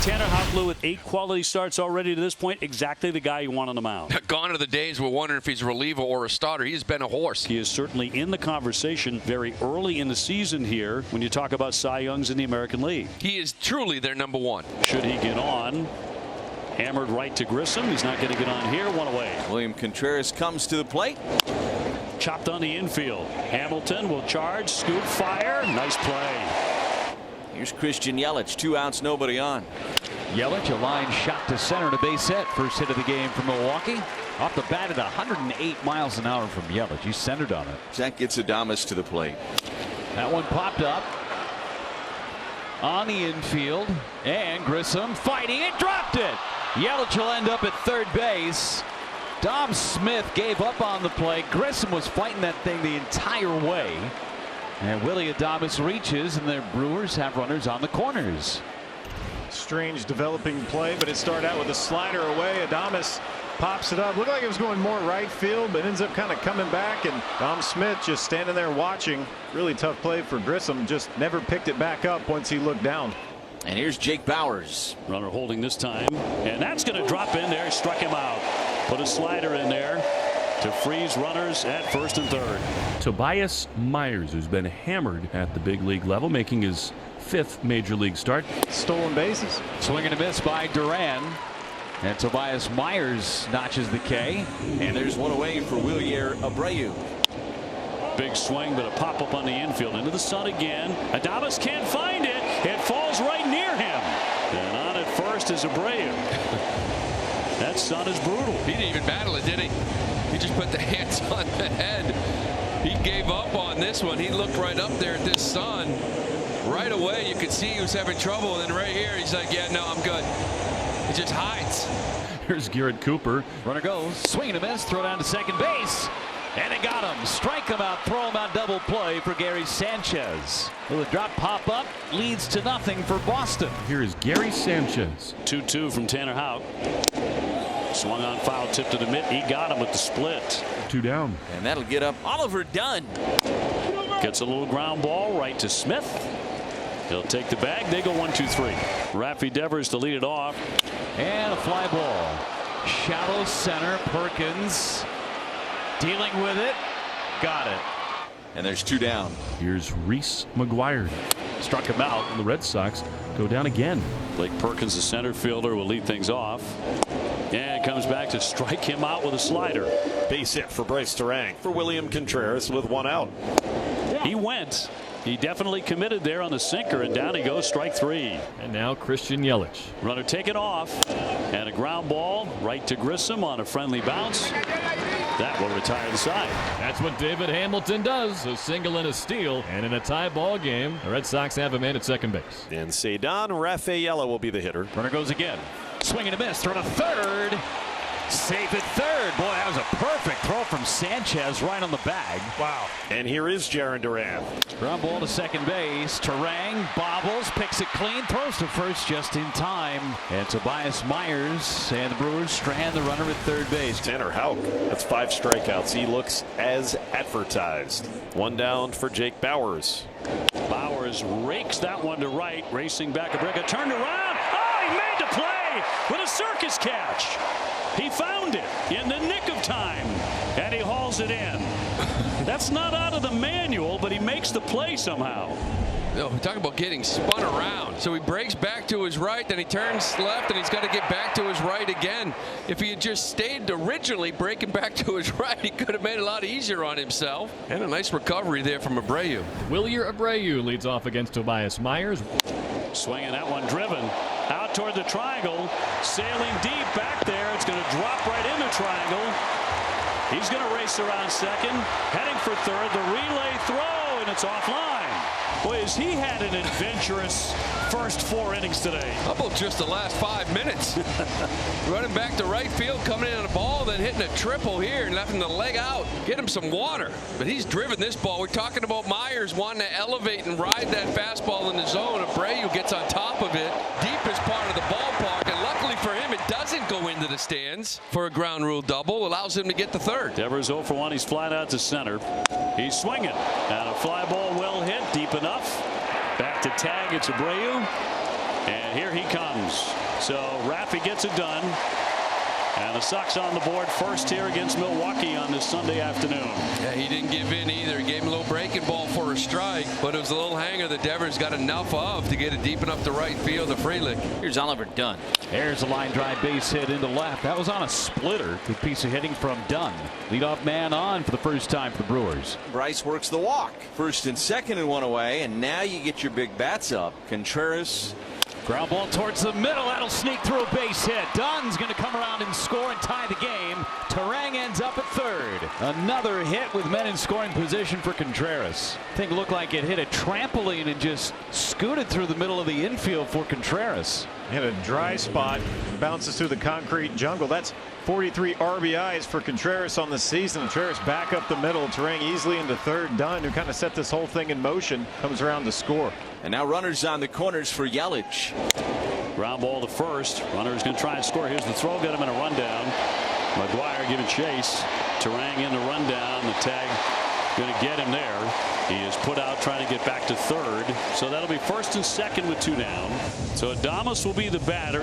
Tanner Houck with 8 quality starts already to this point. Exactly the guy you want on the mound. Gone are the days we're wondering if he's a reliever or a starter. He's been a horse. He is certainly in the conversation very early in the season here when you talk about Cy Youngs in the American League. He is truly their number one. Should he get on? Hammered right to Grissom. He's not going to get on here. One away. William Contreras comes to the plate. Chopped on the infield. Hamilton will charge, scoop, fire. Nice play. Here's Christian Yelich. 2 outs, nobody on. Yelich, a line shot to center and a base hit. First hit of the game for Milwaukee. Off the bat at 108 miles an hour from Yelich. He's centered on it. That gets Adames to the plate. That one popped up on the infield, and Grissom fighting it, dropped it. Yelich will end up at third base. Dom Smith gave up on the play. Grissom was fighting that thing the entire way. And Willie Adames reaches, and the Brewers have runners on the corners. Strange developing play, but it started out with a slider away. Adames pops it up. Looked like it was going more right field, but ends up kind of coming back, and Dom Smith just standing there watching. Really tough play for Grissom. Just never picked it back up once he looked down. And here's Jake Bauers. Runner holding this time, and that's going to drop in there. Struck him out. Put a slider in there to freeze runners at first and third. Tobias Myers, who's been hammered at the big league level, making his 5th major league start. Stolen bases. Swing and a miss by Duran. And Tobias Myers notches the K. And there's one away for Wilyer Abreu. Big swing, but a pop up on the infield. Into the sun again. Adames can't find it. It falls right near him. And on at first is Abreu. That sun is brutal. He didn't even battle it, did he? He just put the hands on the head. He gave up on this one. He looked right up there at this sun. Right away, you could see he was having trouble. And then right here, he's like, yeah, no, I'm good. He just hides. Here's Garrett Cooper. Runner goes, swing and a miss, throw down to second base. And they got him. Strike him out, throw him out, double play for Gary Sanchez. Will the drop pop up? Leads to nothing for Boston. Here is Gary Sanchez. 2-2 from Tanner Houck. Swung on, foul tip to the mitt. He got him with the split. 2 down. And that'll get up Oliver Dunn. Gets a little ground ball right to Smith. He'll take the bag. They go 1-2-3. Raffy Devers to lead it off. And a fly ball. Shallow center. Perkins dealing with it. Got it. And there's 2 down. Here's Reese McGuire. Struck him out. The Red Sox go down again. Blake Perkins, the center fielder, will lead things off. And comes back to strike him out with a slider. Base hit for Bryce Terang for William Contreras with 1 out. He went. He definitely committed there on the sinker, and down he goes, strike 3. And now Christian Yelich. Runner taken off, and a ground ball right to Grissom on a friendly bounce. That will retire the side. That's what David Hamilton does. A single and a steal, and in a tie ball game, the Red Sox have a man at second base. And Cedon Rafaela will be the hitter. Runner goes again. Swing and a miss. Throw to third. Safe at third. Boy, that was a perfect throw from Sanchez right on the bag. Wow. And here is Jarren Duran. Ground ball to second base. Terang bobbles, picks it clean, throws to first just in time. And Tobias Myers and the Brewers strand the runner at third base. Tanner Houck. That's 5 strikeouts. He looks as advertised. 1 down for Jake Bauers. Bauers rakes that one to right, racing back a brick. A turned around. Oh, he made the play with a circus catch. He found it in the nick of time, and he hauls it in. That's not out of the manual, but he makes the play somehow. No, we're talking about getting spun around. So he breaks back to his right, then he turns left, and he's got to get back to his right again. If he had just stayed originally breaking back to his right, he could have made it a lot easier on himself. And a nice recovery there from Abreu. Wilyer Abreu leads off against Tobias Myers. Swinging that one driven out toward the triangle, sailing deep back there. It's going to drop right in the triangle. He's going to race around second, heading for third. The relay throw, and it's offline. Boy, has he had an adventurous first 4 innings today. How about just the last 5 minutes? Running back to right field, coming in on a ball, then hitting a triple here and letting the leg out. Get him some water. But he's driven this ball. We're talking about Myers wanting to elevate and ride that fastball in the zone. Abreu gets on top of it, deepest part of the ballpark, and luckily for him, it doesn't go into the stands for a ground rule double. Allows him to get the third. Devers 0 for 1. He's flat out to center. He's swinging, and a fly ball well hit, deep enough. Back to tag. It's Abreu, and And here he comes. So Raffy gets it done. And the Sox on the board first here against Milwaukee on this Sunday afternoon. Yeah, he didn't give in either. He gave him a little breaking ball for a strike, but it was a little hanger that Devers got enough of to get it deep enough to right field to Frelick. Here's Oliver Dunn. There's a line drive base hit into left. That was on a splitter. Good piece of hitting from Dunn. Leadoff man on for the first time for the Brewers. Bryce works the walk. First and second and one away, and now you get your big bats up. Contreras. Ground ball towards the middle. That'll sneak through a base hit. Dunn's going to come around and score and tie the game. Terang ends up at third. Another hit with men in scoring position for Contreras. I think it looked like it hit a trampoline and just scooted through the middle of the infield for Contreras. Hit a dry spot, bounces through the concrete jungle. That's 43 RBIs for Contreras on the season. Contreras back up the middle. Terang easily into third. Dunn, who kind of set this whole thing in motion, comes around to score. And now runners on the corners for Yelich. Ground ball to first. Runner's going to try and score. Here's the throw. Got him in a rundown. McGuire giving chase. Terang in the rundown. The tag going to get him there. He is put out trying to get back to third. So that'll be first and second with two down. So Adames will be the batter.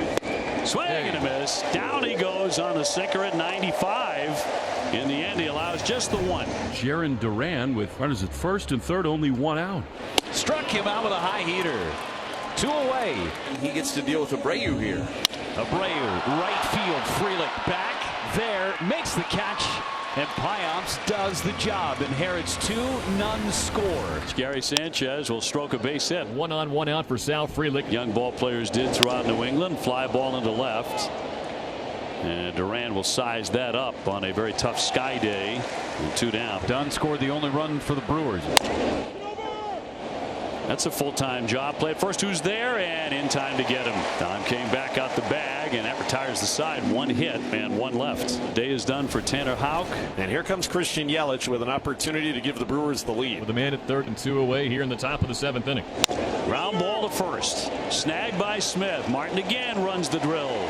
Swing and a miss. Down he goes on the sinker at 95. In the end, he allows just the one. Jaron Duran with runners at first and third, only one out. Struck him out with a high heater. Two away. He gets to deal with Abreu here. Abreu, right field. Frelick back there, makes the catch, and Payamps does the job. Inherits two, none score. Gary Sanchez will stroke a base hit. 1 on 1 out for Sal Frelick. Young ball players did throughout New England. Fly ball into left. And Duran will size that up on a very tough sky day. And two down. Dunn scored the only run for the Brewers. That's a full-time job. Played first, who's there, and in time to get him. Don came back out the bag, and that retires the side. One hit and one left. Day is done for Tanner Houck. And here comes Christian Yelich with an opportunity to give the Brewers the lead. With a man at third and 2 away here in the top of the 7th inning. Ground ball to first. Snagged by Smith. Martin again runs the drill.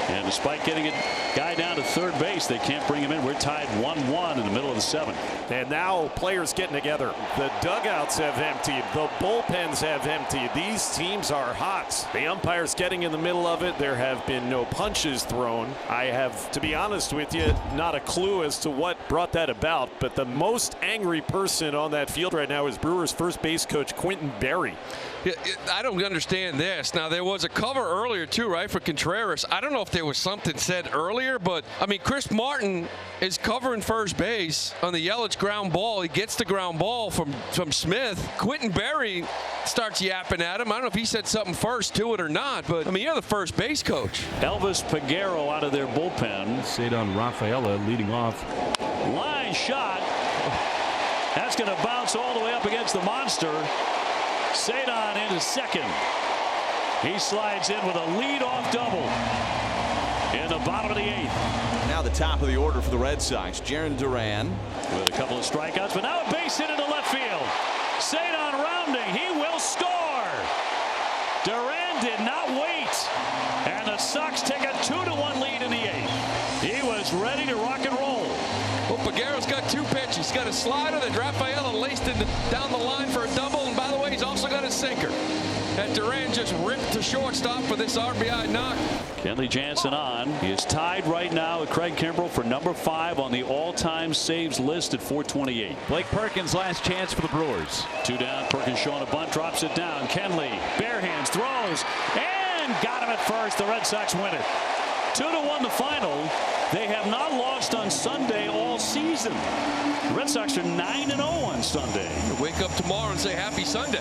And despite getting a guy down to third base, they can't bring him in. We're tied 1-1 in the middle of the 7th. And now players getting together. The dugouts have emptied. The bullpens have emptied. These teams are hot. The umpire's getting in the middle of it. There have been no punches thrown. I have, to be honest with you, not a clue as to what brought that about. But the most angry person on that field right now is Brewers first base coach Quentin Berry. I don't understand this. Now, there was a cover earlier, too, right, for Contreras. I don't know if there was something said earlier, but, I mean, Chris Martin is covering first base on the Yelich ground ball. He gets the ground ball from Smith. Quentin Berry starts yapping at him. I don't know if he said something first to it or not, but, I mean, you're the first base coach. Elvis Peguero out of their bullpen. Cedar Rafaela leading off. Line shot. That's going to bounce all the way up against the monster. Cedar into second. He slides in with a lead-off double in the bottom of the 8th. Now the top of the order for the Red Sox. Jaron Duran with a couple of strikeouts, but now a base hit into left field. Cedar rounding. He will score. Duran did not wait. And the Sox take a 2-1 lead in the 8th. He was ready to rock and roll. Well, Peguero's got two pitches. He's got a slider that Rafaela laced down the line for a double. And by the way, he's also got a sinker. And Duran just ripped to shortstop for this RBI knock. Kenley Jansen on. He is tied right now with Craig Kimbrell for number 5 on the all-time saves list at 428. Blake Perkins last chance for the Brewers. 2 down. Perkins showing a bunt, drops it down. Kenley bare hands, throws, and got him at first. The Red Sox win it. 2-1 the final. They have not lost on Sunday all season. The Red Sox are 9-0 on Sunday. Wake up tomorrow and say happy Sunday.